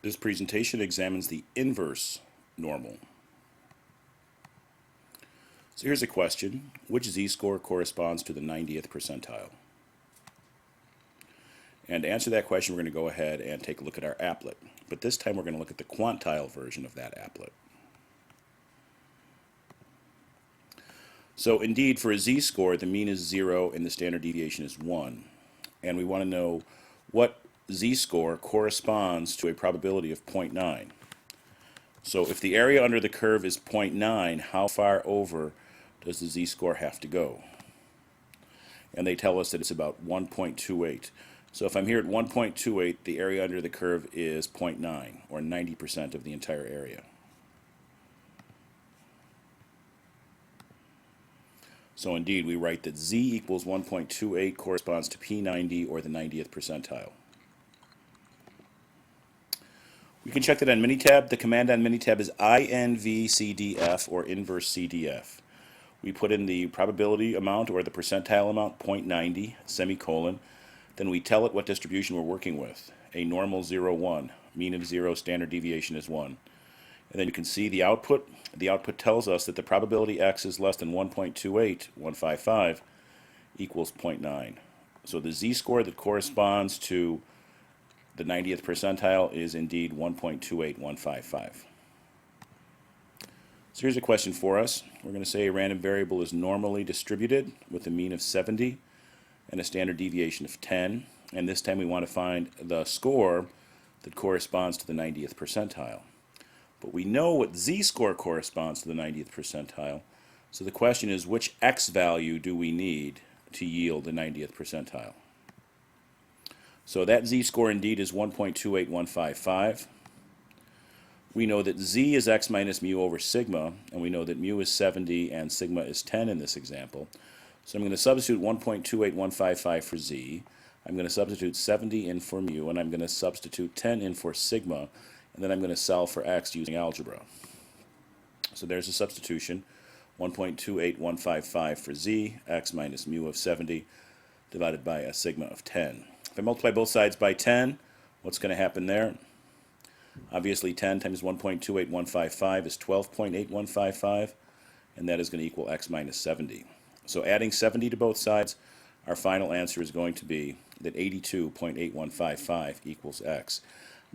This presentation examines the inverse normal. So here's a question. Which z-score corresponds to the 90th percentile? And to answer that question, we're going to go ahead and take a look at our applet. But this time we're going to look at the quantile version of that applet. So indeed, for a z-score, the mean is 0 and the standard deviation is 1. And we want to know what z-score corresponds to a probability of 0.9. So if the area under the curve is 0.9, how far over does the z-score have to go? And they tell us that it's about 1.28. So if I'm here at 1.28, the area under the curve is 0.9, or 90% of the entire area. So indeed, we write that z equals 1.28 corresponds to P90, or the 90th percentile. We can check that on MINITAB. The command on MINITAB is INVCDF, or inverse CDF. We put in the probability amount, or the percentile amount, 0.90, semicolon. Then we tell it what distribution we're working with. A normal 0, 1. Mean of 0, standard deviation is 1. And then you can see the output. The output tells us that the probability x is less than 1.28155 equals 0.9. So the z-score that corresponds to the 90th percentile is indeed 1.28155. So here's a question for us. We're going to say a random variable is normally distributed with a mean of 70 and a standard deviation of 10. And this time we want to find the score that corresponds to the 90th percentile. But we know what z-score corresponds to the 90th percentile. So the question is, which x value do we need to yield the 90th percentile? So that z-score indeed is 1.28155. We know that z is x minus mu over sigma, and we know that mu is 70 and sigma is 10 in this example. So I'm going to substitute 1.28155 for z. I'm going to substitute 70 in for mu, and I'm going to substitute 10 in for sigma, and then I'm going to solve for x using algebra. So there's a substitution. 1.28155 for z, x minus mu of 70, divided by a sigma of 10. If I multiply both sides by 10, what's going to happen there? Obviously 10 times 1.28155 is 12.8155, and that is going to equal x minus 70. So adding 70 to both sides, our final answer is going to be that 82.8155 equals x.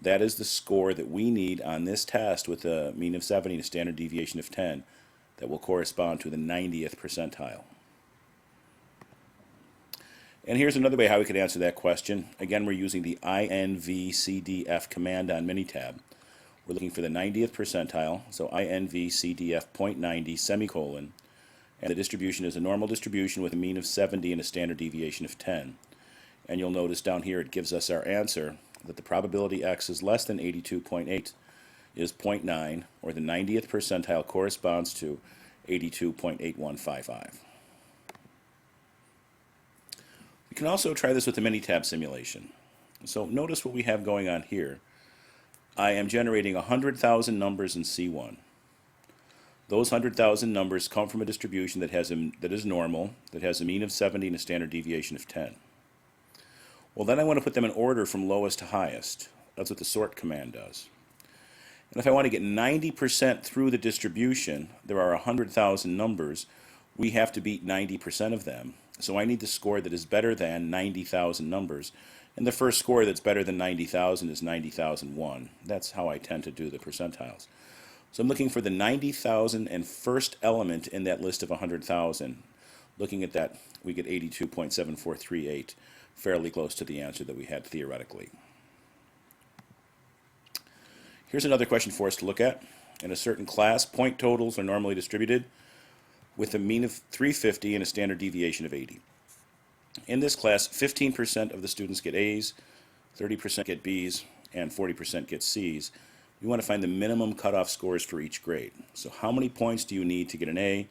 That is the score that we need on this test with a mean of 70 and a standard deviation of 10 that will correspond to the 90th percentile. And here's another way how we could answer that question. Again, we're using the INVCDF command on MINITAB. We're looking for the 90th percentile, so INVCDF 0.90 semicolon, and the distribution is a normal distribution with a mean of 70 and a standard deviation of 10. And you'll notice down here it gives us our answer that the probability x is less than 82.8 is 0.9, or the 90th percentile corresponds to 82.8155. We can also try this with the MINITAB simulation. So notice what we have going on here. I am generating 100,000 numbers in C1. Those 100,000 numbers come from a distribution that is normal, that has a mean of 70 and a standard deviation of 10. Well, then I want to put them in order from lowest to highest. That's what the sort command does. And if I want to get 90% through the distribution, there are 100,000 numbers. We have to beat 90% of them. So I need the score that is better than 90,000 numbers. And the first score that's better than 90,000 is 90,001. That's how I tend to do the percentiles. So I'm looking for the 90,000 and first element in that list of 100,000. Looking at that, we get 82.7438, fairly close to the answer that we had theoretically. Here's another question for us to look at. In a certain class, point totals are normally distributed with a mean of 350 and a standard deviation of 80. In this class, 15% of the students get A's, 30% get B's, and 40% get C's. We want to find the minimum cutoff scores for each grade. So how many points do you need to get an A?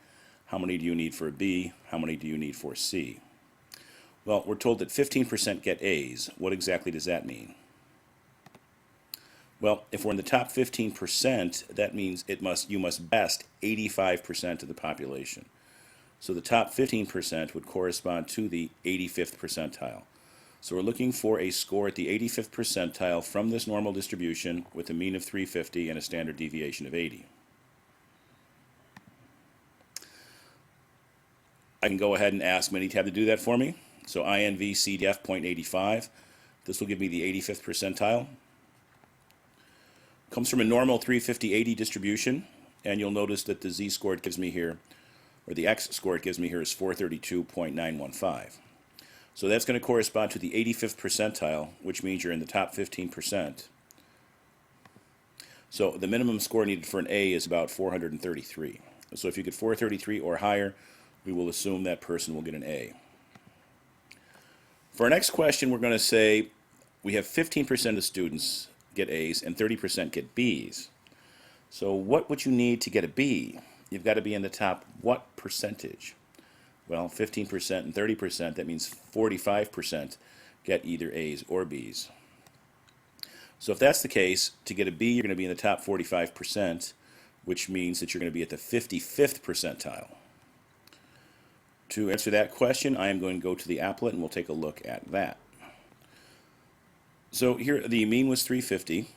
How many do you need for a B? How many do you need for a C? Well, we're told that 15% get A's. What exactly does that mean? Well, if we're in the top 15%, that means you must best 85% of the population. So the top 15% would correspond to the 85th percentile. So we're looking for a score at the 85th percentile from this normal distribution with a mean of 350 and a standard deviation of 80. I can go ahead and ask MINITAB to do that for me. So INV CDF 0.85. This will give me the 85th percentile. Comes from a normal 350-80 distribution, and you'll notice that the z-score it gives me here, or the x-score it gives me here, is 432.915. So that's going to correspond to the 85th percentile, which means you're in the top 15%. So the minimum score needed for an A is about 433. So if you get 433 or higher, we will assume that person will get an A. For our next question, we're going to say we have 15% of students get A's and 30% get B's. So what would you need to get a B? You've got to be in the top what percentage? Well, 15% and 30%, that means 45% get either A's or B's. So if that's the case, to get a B, you're going to be in the top 45%, which means that you're going to be at the 55th percentile. To answer that question, I am going to go to the applet and we'll take a look at that. So here the mean was 350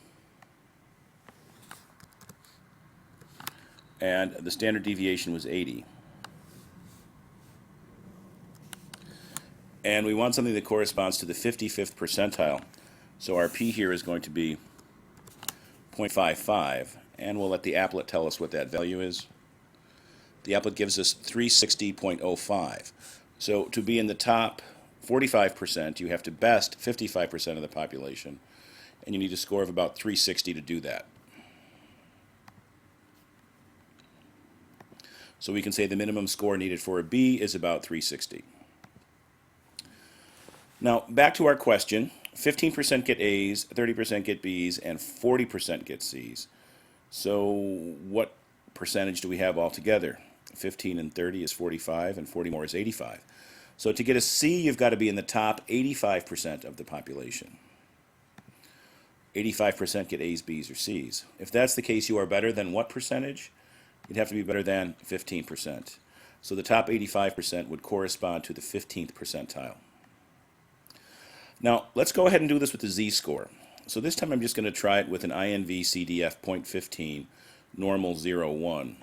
and the standard deviation was 80. And we want something that corresponds to the 55th percentile. So our P here is going to be 0.55, and we'll let the applet tell us what that value is. The applet gives us 360.05. So to be in the top 45%, you have to best 55% of the population, and you need a score of about 360 to do that. So we can say the minimum score needed for a B is about 360. Now, back to our question. 15% get A's, 30% get B's, and 40% get C's. So what percentage do we have altogether? 15 and 30 is 45, and 40 more is 85. So to get a C, you've got to be in the top 85% of the population. 85% get A's, B's, or C's. If that's the case, you are better than what percentage? You'd have to be better than 15%. So the top 85% would correspond to the 15th percentile. Now, let's go ahead and do this with the z-score. So this time I'm just going to try it with an INV CDF 0.15, normal 0, 1.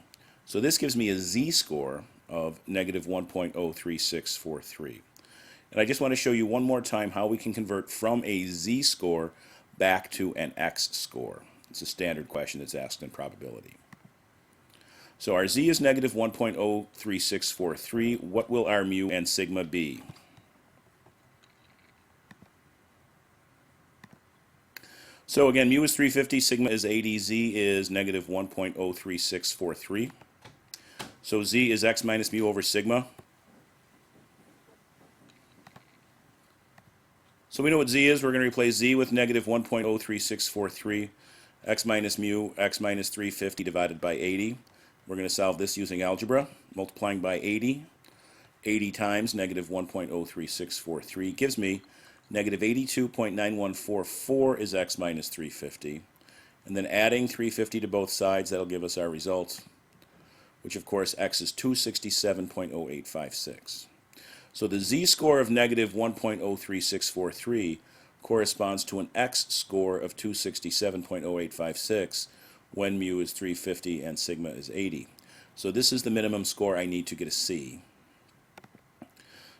So this gives me a z-score of negative 1.03643. And I just want to show you one more time how we can convert from a z-score back to an x-score. It's a standard question that's asked in probability. So our z is negative 1.03643. What will our mu and sigma be? So again, mu is 350, sigma is 80, z is negative 1.03643. So z is x minus mu over sigma. So we know what z is. We're going to replace z with negative 1.03643. X minus mu, x minus 350 divided by 80. We're going to solve this using algebra. Multiplying by 80. 80 times negative 1.03643 gives me negative 82.9144 is x minus 350. And then adding 350 to both sides, that'll give us our result, which of course x is 267.0856. So the z-score of negative 1.03643 corresponds to an x-score of 267.0856 when mu is 350 and sigma is 80. So this is the minimum score I need to get a C.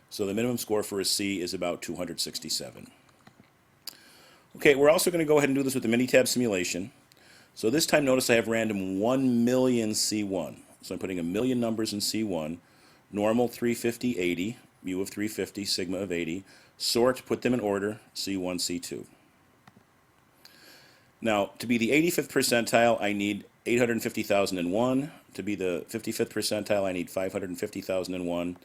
So the minimum score for a C is about 267. Okay, we're also going to go ahead and do this with the MINITAB simulation. So this time notice I have random 1 million C1. So I'm putting a million numbers in C1, normal 350, 80, mu of 350, sigma of 80, sort, put them in order, C1, C2. Now, to be the 85th percentile, I need 850,001. To be the 55th percentile, I need 550,001.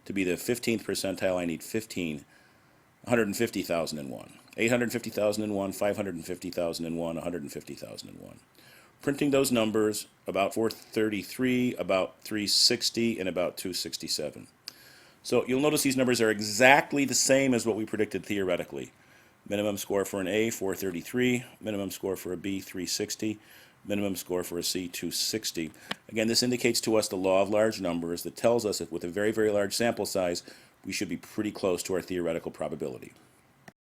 To be the 15th percentile, I need 150,001. 850,001, 550,001, 150,001. Printing those numbers, about 433, about 360, and about 267. So you'll notice these numbers are exactly the same as what we predicted theoretically. Minimum score for an A, 433. Minimum score for a B, 360. Minimum score for a C, 260. Again, this indicates to us the law of large numbers that tells us that with a very, very large sample size, we should be pretty close to our theoretical probability.